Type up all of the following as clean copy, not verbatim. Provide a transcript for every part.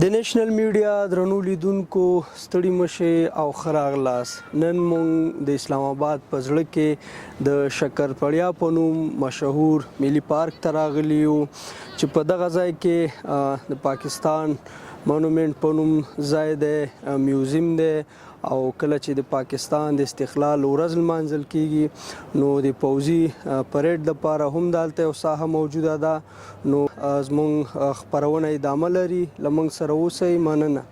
د نېشنل میډیا درنو لیدونکو ستړي مشه او ښه راغلاست. نن موږ د اسلام آباد په زړه کې د شکرپړیا په نوم مشهور ملي پارک ته راغلي یو چې په دغه ځای کې د پاکستان مونومنټ په نوم ځای دی، میوزیم دی، او کله چې د پاکستان د استقلال ورځ لمانځل کیږي نو د پوځي پریډ لپاره هم دلته یو ساحه موجوده ده. نو زموږ خپرونه ادامه لري، له موږ سره اوسئ. مننه.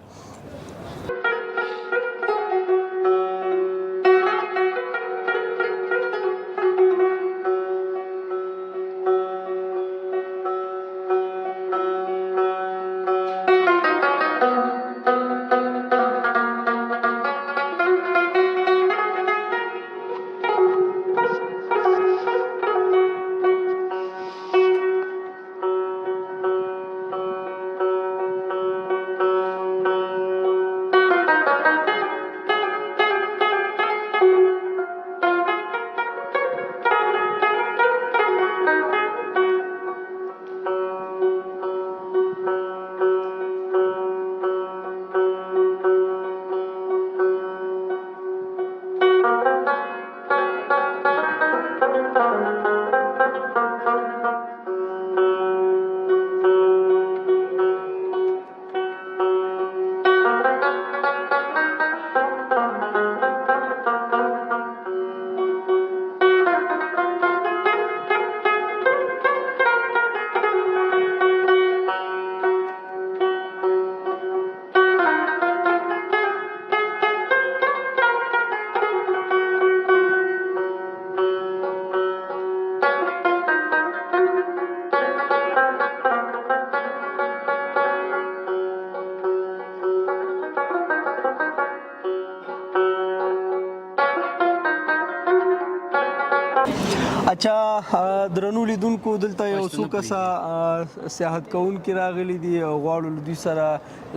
اچھا درنو لیدونکو دلته یو څو کسه سیاحت کوونکي راغلي دي او غواړو له دوی سره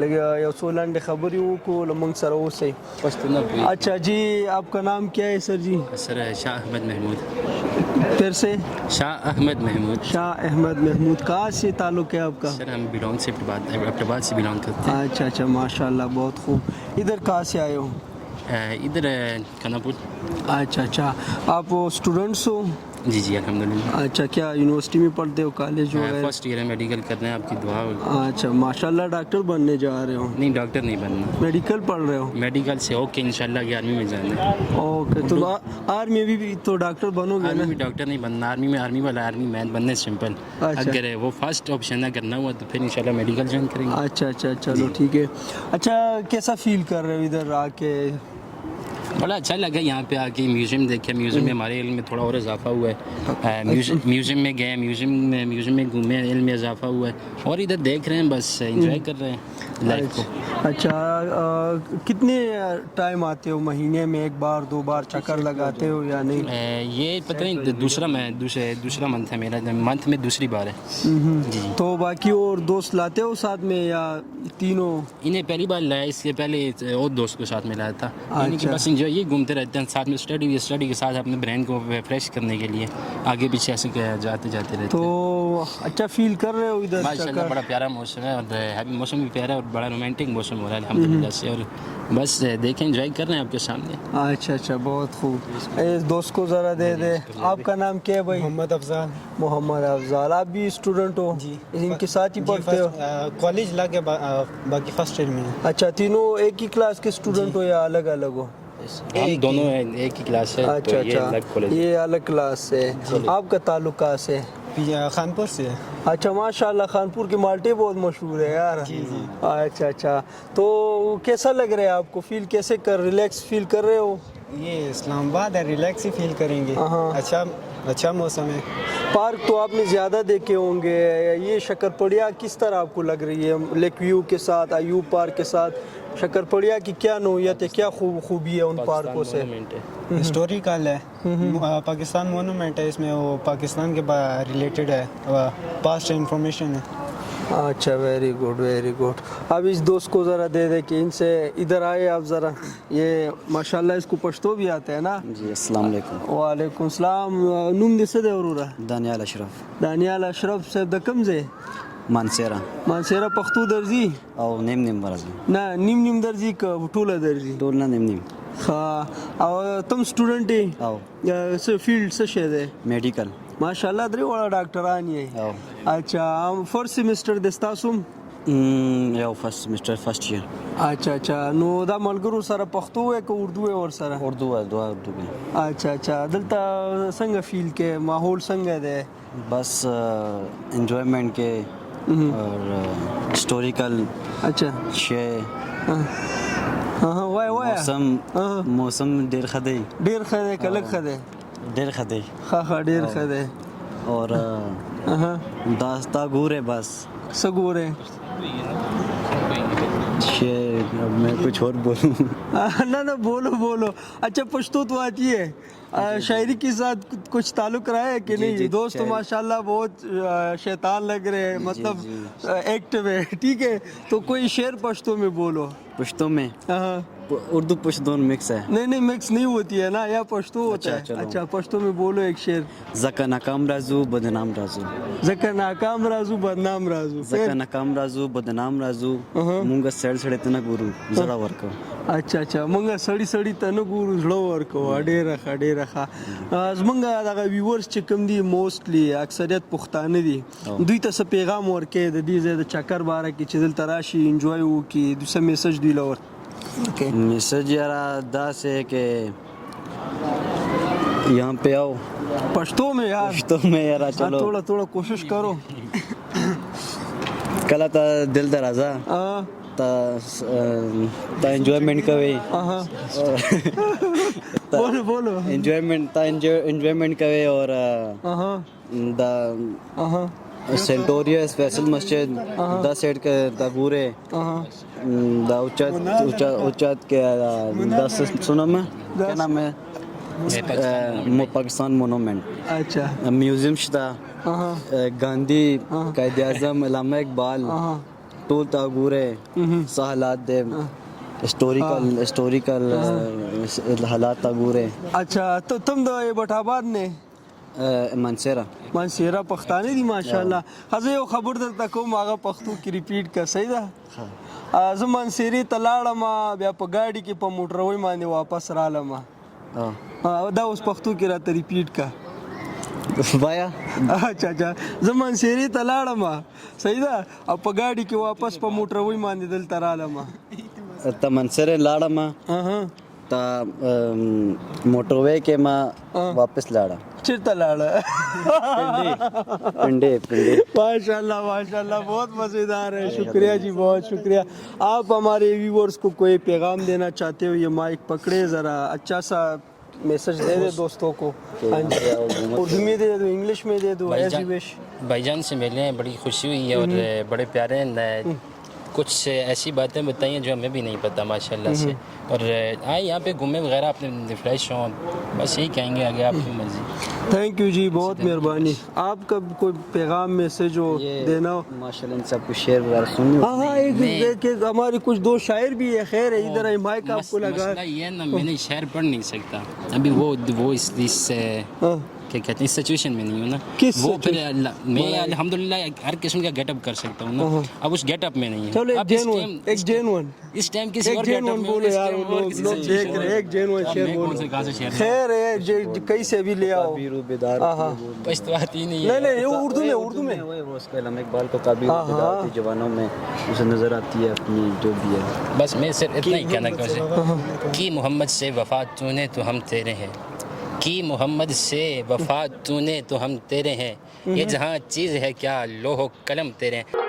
لږ یو څو لنډې خبرې وکړو، له موږ سره اوسئ. اچھا جی، آپ کا نام کیا ہے سر جی؟ سر شاہ احمد محمود. پھر سے شاہ احمد محمود. شاہ احمد محمود. کہاں سے تعلق ہے آپ کا؟ سر ہم بلونگ سے اپٹاباد سے بلونگ کرتے ہیں. اچھا اچھا، ماشاء اللہ، بہت خوب. ادھر کہاں سے آئے ہو؟ ادھر کھاناپور. اچھا اچھا، آپ اسٹوڈنٹس ہو؟ جی جی الحمدللہ. اچھا، کیا یونیورسٹی میں پڑھتے ہو، کالج وغیرہ؟ فرسٹ ایئر ہے، میڈیکل کرنا ہے، آپ کی دعا ہوگی. اچھا ماشاء اللہ. ڈاکٹر بننے جا رہے ہو؟ نہیں ڈاکٹر نہیں بننا، میڈیکل پڑھ رہے ہو؟ میڈیکل سے اوکے انشاءاللہ کہ آرمی میں جانا ہے. اوکے، تو آرمی میں بھی تو ڈاکٹر بنو گے نا؟ آرمی میں ڈاکٹر نہیں بننا، آرمی میں آرمی والا آرمی مین بننا ہے سمپل. اگر وہ فرسٹ آپشن نہ کرنا ہوا تو پھر انشاءاللہ میڈیکل جوائن کریں گے. اچھا اچھا، چلو ٹھیک ہے. اچھا، کیسا فیل کر رہے ہو ادھر آ کے؟ بڑا اچھا لگا یہاں پہ آ کے، میوزیم دیکھے، میوزیم میں ہمارے علم میں تھوڑا اور اضافہ ہوا ہے. میوزیم میں گئے، میوزیم میں گھومے، علم میں اضافہ ہوا ہے، اور ادھر دیکھ رہے ہیں، بس انجوائے کر رہے ہیں لائف کو. اچھا، کتنے ٹائم آتے ہو؟ مہینے میں ایک بار دو بار چکر لگاتے ہو یا نہیں؟ یہ پتہ نہیں، دوسرا منتھ ہے میرا، منتھ میں دوسری بار ہے. جی. تو باقی اور دوست لاتے ہو ساتھ میں یا تینوں؟ انہیں پہلی بار لایا، اس سے پہلے اور دوست کو ساتھ میں لایا تھا. بس انجوائے، یہ گھومتے رہتے ہیں ساتھ میں، اسٹڈی کے ساتھ اپنے برین کو فریش کرنے کے لیے آگے پیچھے ایسے جاتے رہتے ہیں. تو اچھا فیل کر رہے ہو ادھر؟ ماشاءاللہ بڑا پیارا موسم ہے، اور موسم بھی پیارا ہے، اور بڑا رومانٹک موسم ہو رہا ہے الحمدللہ سے. اور بس دیکھیں، انجوائے کر رہے ہیں آپ کے سامنے. اچھا اچھا، بہت خوب. دوست کو ذرا دے دے. آپ کا نام کیا ہے بھائی؟ محمد افضال. محمد افضال. آپ بھی اسٹوڈنٹ ہو؟ جی. ان کے ساتھ ہی پڑھتے ہو؟ کالج لا کے باقی فرسٹ ایئر میں. اچھا، تینوں ایک ہی کلاس کے اسٹوڈنٹ ہو یا الگ الگ ہو؟ ہم دونوں ایک ہی کلاس ہے. اچھا اچھا، یہ الگ کلاس سے. آپ کا تعلق کہاں سے؟ خانپور سے. اچھا ماشاء اللہ، خانپور کے مالٹے بہت مشہور ہے یار. اچھا اچھا، تو کیسا لگ رہا ہے آپ کو؟ فیل کیسے ریلیکس فیل کر رہے ہو؟ یہ اسلام آباد ہے، ریلیکس ہی فیل کریں گے. اچھا موسم ہے. پارک تو آپ نے زیادہ دیکھے ہوں گے. یہ شکرپڑیا کس طرح آپ کو لگ رہی ہے؟ لیک ویو کے ساتھ، ایوب پارک کے ساتھ شکرپڑیا کی کیا نوعیت ہے، کیا خوبی ہے ان پارکوں سے؟ ہسٹوریکل ہے، پاکستان مونومنٹ ہے، اس میں وہ پاکستان کے ریلیٹڈ ہے، پاسٹ انفارمیشن ہے. اچھا، ویری گڈ ویری گڈ. اب اس دوست کو ذرا دے دے کہ ان سے ادھر آئے آپ ذرا. یہ ماشاءاللہ اس کو پشتو بھی آتا ہے نا؟ جی السلام علیکم. وعلیکم السلام. نوم دې څه دی وروره؟ دانیال اشرف. دانیال اشرف صاحب د کوم ځای؟ مانسیرا مانسیرا پښتو درځي او نیم راځي. نه نیم درځي که ټوله درځي؟ ټول نه نیم. ها او تم سټوډنټ یې او څه فیلډ څه شی دی؟ میډیکل. ماشاءالله درې وړه ډاکټران یې. او اچھا فرست سیمستر د تاسو؟ یو فرست سیمستر فرست ایئر. اچھا نو دا ملګرو سره پښتو وای که اردو وای ور سره؟ اردو ہے دعا اردو بھی. اچھا دلته څنګه فیل کې ماحول څنګه دی؟ بس انجوائمنٹ کے اور ہسٹوریکل. اچھا شے وای موسم ډیر ښه دی. ډیر ښه دی که لږ ښه دی؟ ډیر ښه دی. ښه ډیر ښه دی. اور داستا ګوره بس څه ګورې؟ میں کچھ اور بولوں؟ نہ بولو. اچھا پشتو تو آتی ہے، شاعری کے ساتھ کچھ تعلق رہا ہے کہ نہیں؟ دوست ماشاءاللہ بہت شیطان لگ رہے ہیں، مطلب ایکٹیو ہے. ٹھیک ہے تو کوئی شعر پشتو میں بولو. پشتو میں اردو پشتو مکس ہے. نہیں مکس نہیں ہوتی ہے نا، یا پشتو ہوتا ہے. اچھا پشتو میں بولو ایک شعر. زکا ناکام رازو بدنام رازو. زکا ناکام رازو بدنام رازو. زکا ناکام رازو بدنام رازو مونږ سړی ته نه ګورو زړه ورکو. اچھا مونږ سړی ته نه ګورو زړه ورکو. ډېره ښه. زمونږ دغه ویورز چې کوم دي موسټلی اکثریت پښتانه دي، دوی ته څه پیغام ورکوې د دې ځای د چکر باره کې چې دلته راشي انجوای وکړي؟ دوی څه میسج دوی له میسج یارا داسې ہے کہ یہاں پہ آؤ. پشتو میں یار؟ پشتو میں یارا چلو تھوڑا کوشش کرو. کله ته دل ته راځه تا انجوائمنٹ کوي. بولو انجوائمنٹ کوي. اور دا سینٹوریا اسپیشل مسجد دا سیٹ کے دا گورے دا اوچات کے دا سنا میں کیا نام ہے پاکستان مونومنٹ. اچھا میوزیم شتا گاندھی قائد اعظم علامہ اقبال ټول تا ګوره څه حالات دي ہسٹوریکل حالات تا ګوره. اچھا تو تم د بټ آباد نه؟ مانسیرا پښتانه دي ماشاءالله. خزه یو خبر درته کوم هغه پښتو کې ریپیټ کا صحیح ده؟ زه مانسیرې ته لاړم، بیا په ګاډي کې په موټروي باندې واپس رالم. دا اوس پښتو کې راته ریپیټ کا. وایا اچھا زه مانسیرې ته لاړم صحیح ده، او په ګاډي کې واپس په موټروي باندې دلته رالم. ته منسیرې لاړم تا موټروي کې ما واپس لاړم. چرته لاړه؟ پنڈے. ماشاءاللہ بہت مزیدار ہے. شکریہ جی، بہت شکریہ. آپ ہمارے ویورز کو کوئی پیغام دینا چاہتے ہو؟ یہ مائک پکڑے ذرا، اچھا سا میسج دے دے دوستوں کو. اردو میں دے دو، انگلش میں دے دو، ایز یو وش. بھائی جان سے ملے ہیں، بڑی خوشی ہوئی ہے اور بڑے پیارے ہیں. کچھ ایسی باتیں بتائی ہیں جو ہمیں بھی نہیں پتہ ماشاءاللہ سے. اور آئے یہاں پہ گھومے وغیرہ اپنے ریفریش ہوں، بس یہی کہیں گے آگے آپ کی مرضی. تھینک یو جی، بہت مہربانی. آپ کا کوئی پیغام میسج ہو دینا ہو؟ ماشاءاللہ ان سب کو شعر وغیرہ سنی. ہاں ایک ہمارے کچھ دو شاعر بھی ہے. خیر ہے، ادھر مائک آپ کو لگا. مسئلہ یہ ہے نا، میں نے شعر پڑھ نہیں سکتا ابھی. وہ اس کیا کہتے ہیں سچویشن میں نہیں ہوں نا. وہ پھر میں الحمدللہ ہر قسم کا گیٹ اپ کر سکتا ہوں نا، اب اس گیٹ اپ میں نہیں چلو ہے. ایک جینون اس ٹائم کسی اور گیٹ اپ میں بولو یار، لوگ دیکھ رہے ہیں. ایک جینون شعر بولو. خیر ہے، کہیں سے بھی لے آؤ. بس تو آتی نہیں ہے. نہیں اردو میں وہ اس کے علامہ اقبال کو کابیر بیدار جوانوں میں اسے نظر آتی ہے اپنی جو بھی ہے. بس میں صرف اتنا ہی کہنا کہ محمد سے وفا تو نے تو ہم تیرے ہیں، کی محمد سے وفا تو نے تو ہم تیرے ہیں، یہ جہاں چیز ہے کیا لوح و قلم تیرے ہیں.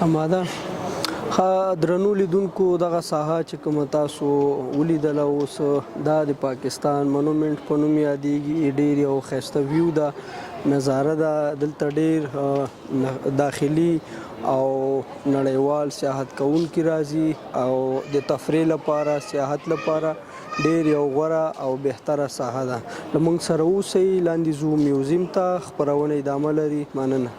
اماده ها درنو لیدونکو دغه ساحه چې کوم تاسو ولیدل اوس دا د پاکستان مونومنت په نوم یادېږي. ډېر یو ښایسته ویو ده، نظاره ده. دلته ډېر داخلي او نړیوال سیاحت کوونکي راځي او د تفریح لپاره سیاحت لپاره ډېر یو غوره او بهتره ساحه ده. لمونږ سره اوسئ، لاندې ځو میوزیم ته. خپرونه ادامه لري. مننه.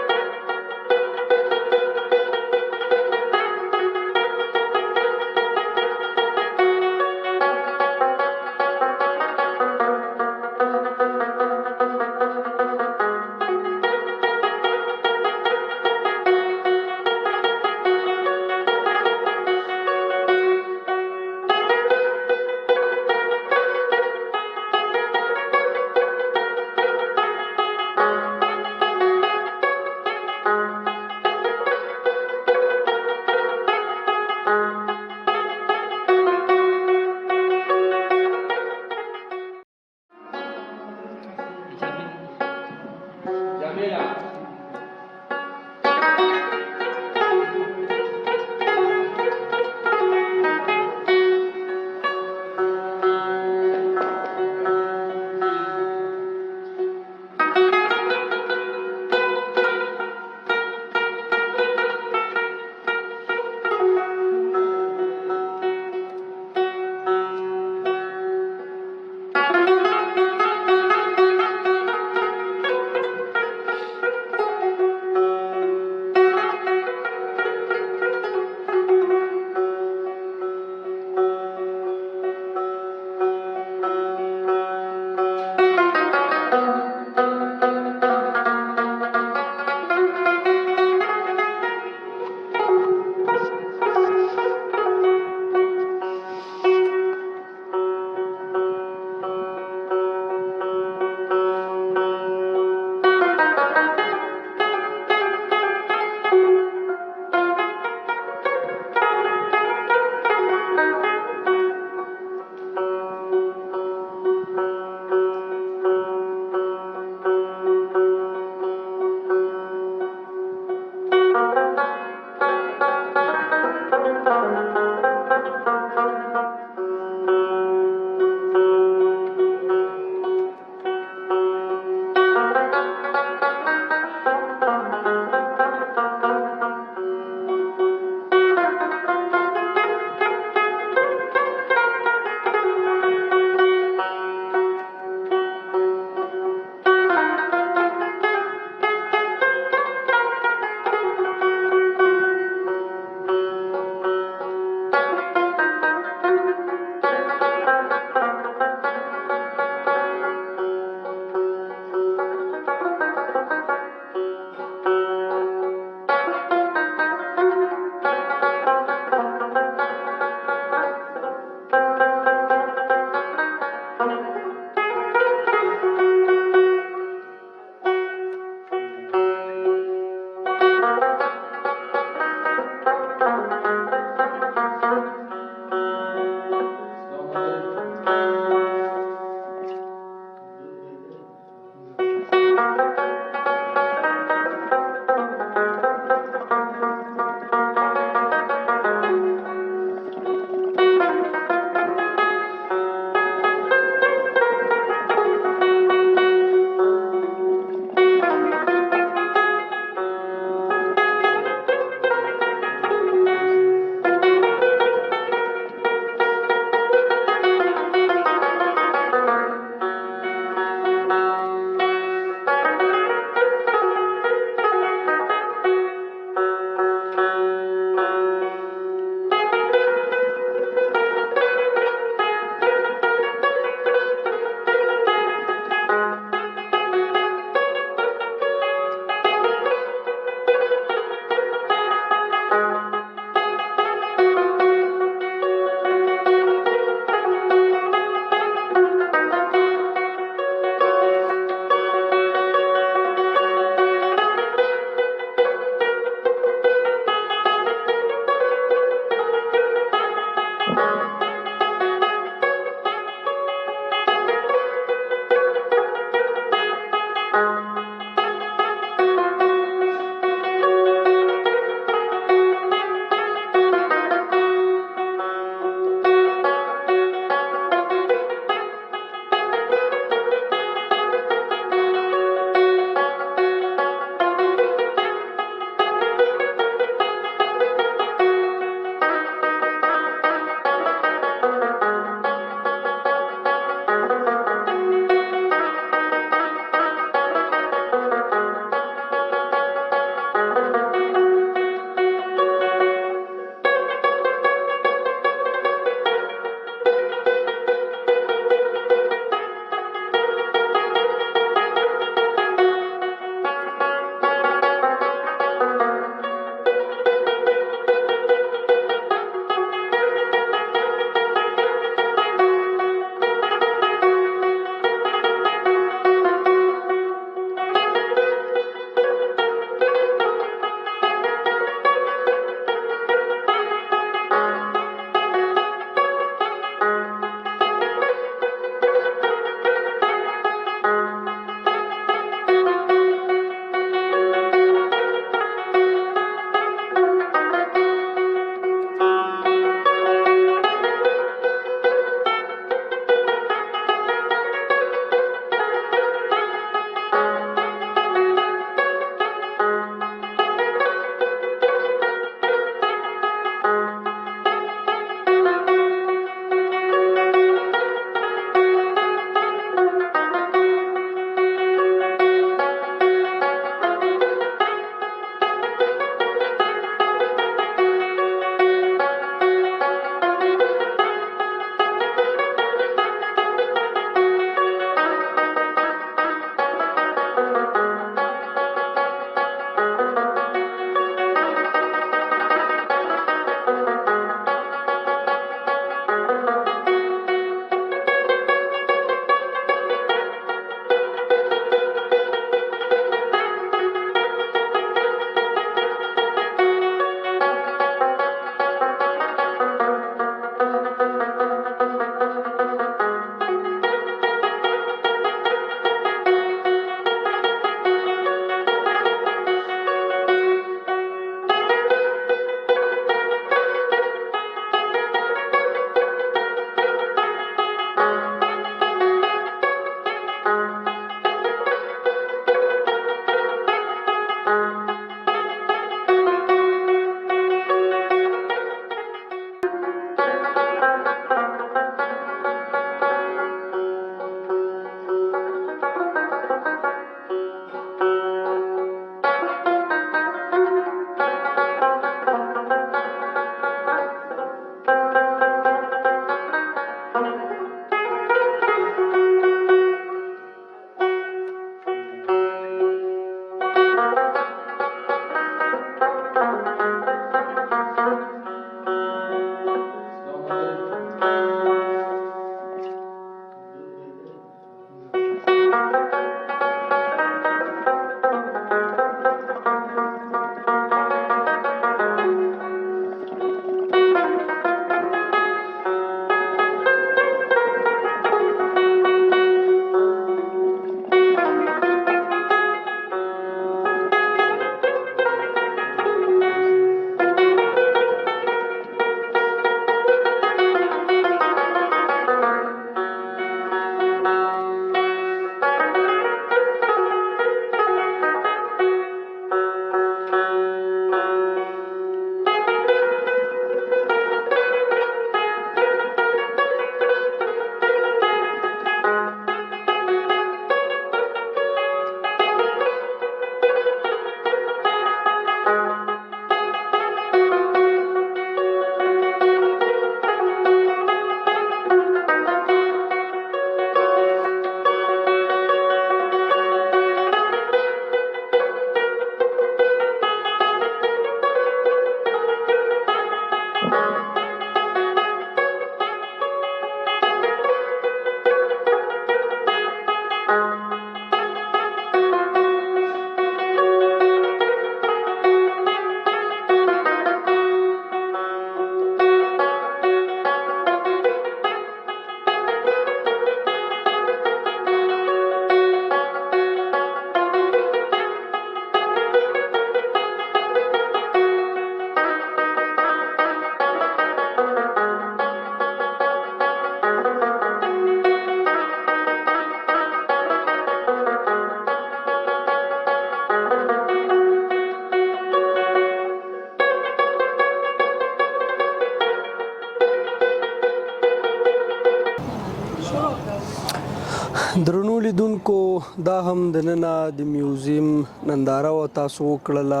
درنو لیدونکو دا هم د ننه د میوزیم ننداره و تاسو وکړله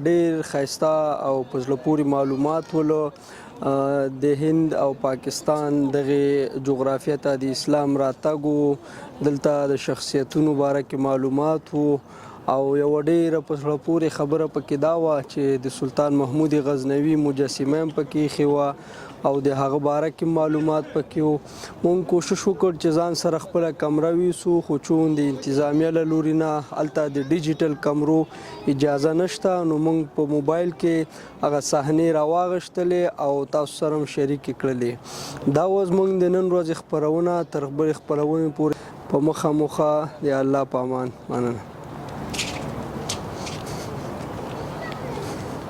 ډېر ښایسته او په زړه پورې معلومات ولو د هند او پاکستان دغه جغرافیه ته د اسلام راتګ و دلته د شخصیتونو باره کې معلومات و او یو ډېره په زړه پورې خبره پکې دا وه چې د سلطان محمود غزنوي مجسمه هم پکې ایښې وه او د هغه باره کې معلومات پکې وو. مونږ کوشش وکړ چې ځان سره خپله کمره ویسو خو چون د انتظامیه له لوري نه هلته د ډیجیټل کمرو اجازه نشته نو مونږ په موبایل کې هغه صحنې راواغښتلې او تاسو سره هم شریکې کړلې. دا وه زموږ د نن ورځې خپرونه. تر بلې خپرونې پورې په مخه د الله په امان. مننه.